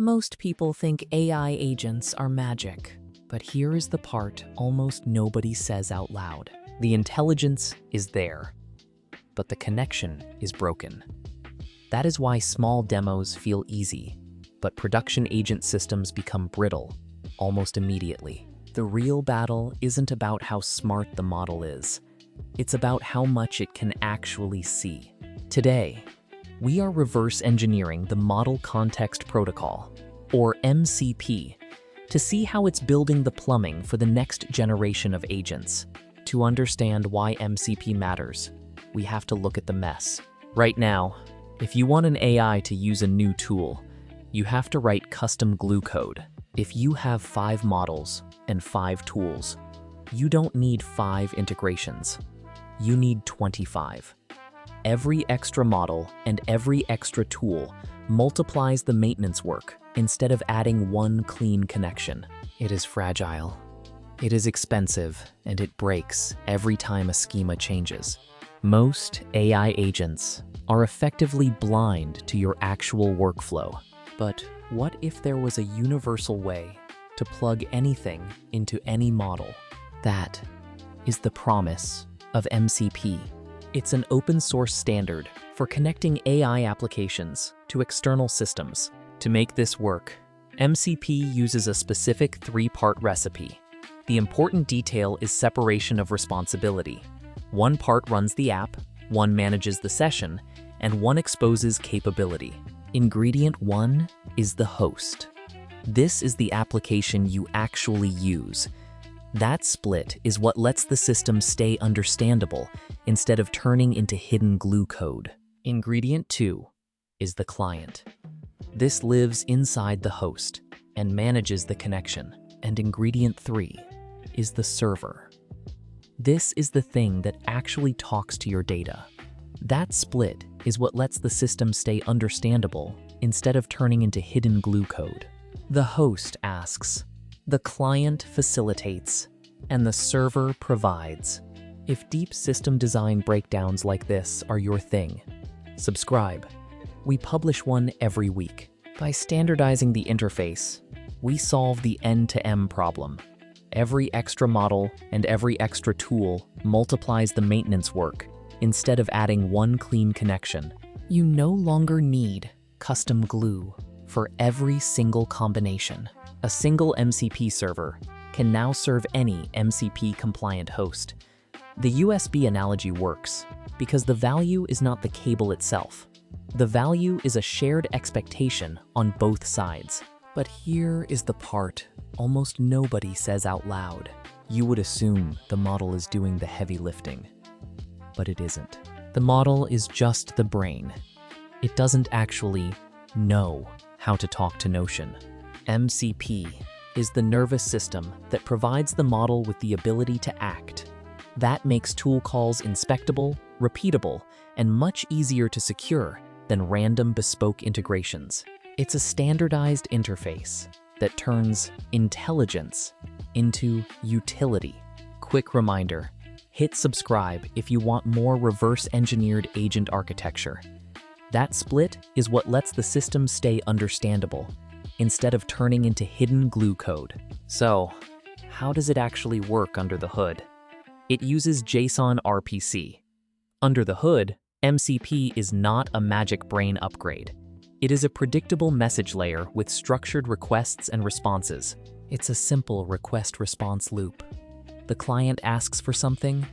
Most people think AI agents are magic, but here is the part almost nobody says out loud. The intelligence is there, but the connection is broken. That is why small demos feel easy, but production agent systems become brittle almost immediately. The real battle isn't about how smart the model is. It's about how much it can actually see. Today, we are reverse engineering the Model Context Protocol, or MCP, to see how it's building the plumbing for the next generation of agents. To understand why MCP matters, we have to look at the mess. Right now, if you want an AI to use a new tool, you have to write custom glue code. If you have 5 models and 5 tools, you don't need 5 integrations. You need 25. Every extra model and every extra tool multiplies the maintenance work instead of adding one clean connection. It is fragile. It is expensive, and it breaks every time a schema changes. Most AI agents are effectively blind to your actual workflow. But what if there was a universal way to plug anything into any model? That is the promise of MCP. It's an open source standard for connecting AI applications to external systems. To make this work, MCP uses a specific 3-part recipe. The important detail is separation of responsibility. One part runs the app, one manages the session, and one exposes capability. Ingredient 1 is the host. This is the application you actually use. That split is what lets the system stay understandable instead of turning into hidden glue code. Ingredient 2 is the client. This lives inside the host and manages the connection. And ingredient 3 is the server. This is the thing that actually talks to your data. That split is what lets the system stay understandable instead of turning into hidden glue code. The host asks, the client facilitates, and the server provides. If deep system design breakdowns like this are your thing, subscribe. We publish one every week. By standardizing the interface, we solve the end-to-end problem. Every extra model and every extra tool multiplies the maintenance work instead of adding one clean connection. You no longer need custom glue for every single combination. A single MCP server can now serve any MCP-compliant host. The USB analogy works because the value is not the cable itself. The value is a shared expectation on both sides. But here is the part almost nobody says out loud. You would assume the model is doing the heavy lifting, but it isn't. The model is just the brain. It doesn't actually know how to talk to Notion. MCP is the nervous system that provides the model with the ability to act. That makes tool calls inspectable, repeatable, and much easier to secure than random bespoke integrations. It's a standardized interface that turns intelligence into utility. Quick reminder, hit subscribe if you want more reverse-engineered agent architecture. That split is what lets the system stay understandable instead of turning into hidden glue code. So, how does it actually work under the hood? It uses JSON-RPC. Under the hood, MCP is not a magic brain upgrade. It is a predictable message layer with structured requests and responses. It's a simple request-response loop. The client asks for something,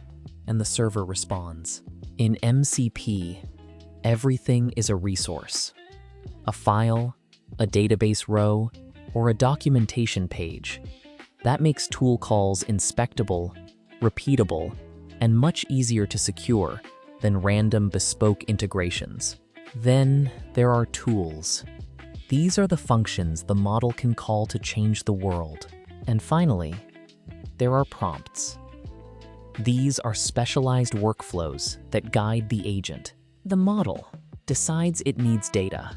and the server responds. In MCP, everything is a resource. A file, a database row, or a documentation page. That makes tool calls inspectable, repeatable, and much easier to secure than random bespoke integrations. Then there are tools. These are the functions the model can call to change the world. And finally, there are prompts. These are specialized workflows that guide the agent. The model decides it needs data.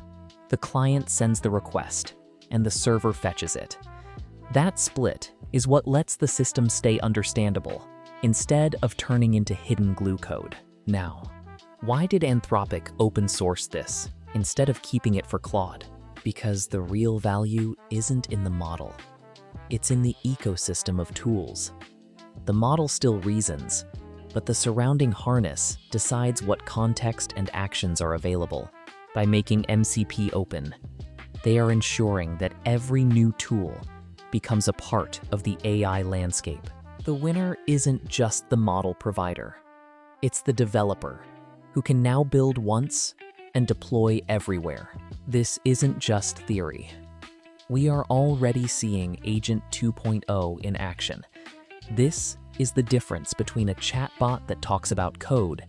The client sends the request, and the server fetches it. That split is what lets the system stay understandable, instead of turning into hidden glue code. Now, why did Anthropic open source this instead of keeping it for Claude? Because the real value isn't in the model. It's in the ecosystem of tools. The model still reasons, but the surrounding harness decides what context and actions are available. By making MCP open, they are ensuring that every new tool becomes a part of the AI landscape. The winner isn't just the model provider. It's the developer, who can now build once and deploy everywhere. This isn't just theory. We are already seeing Agent 2.0 in action. This is the difference between a chatbot that talks about code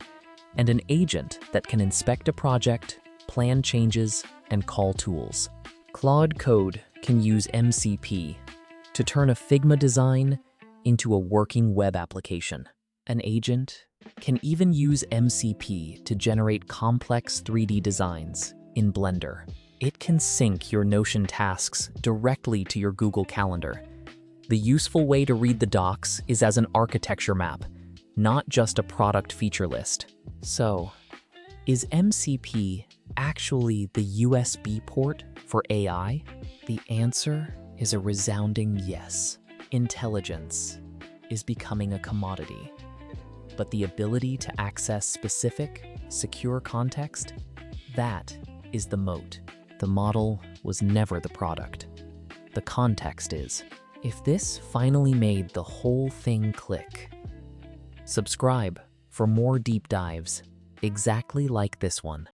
and an agent that can inspect a project, plan changes, and call tools. Claude Code can use MCP to turn a Figma design into a working web application. An agent can even use MCP to generate complex 3D designs in Blender. It can sync your Notion tasks directly to your Google Calendar. The useful way to read the docs is as an architecture map, not just a product feature list. So, is MCP actually the USB port for AI? The answer is a resounding yes. Intelligence is becoming a commodity, but the ability to access specific, secure context, that is the moat. The model was never the product. The context is. If this finally made the whole thing click, subscribe for more deep dives exactly like this one.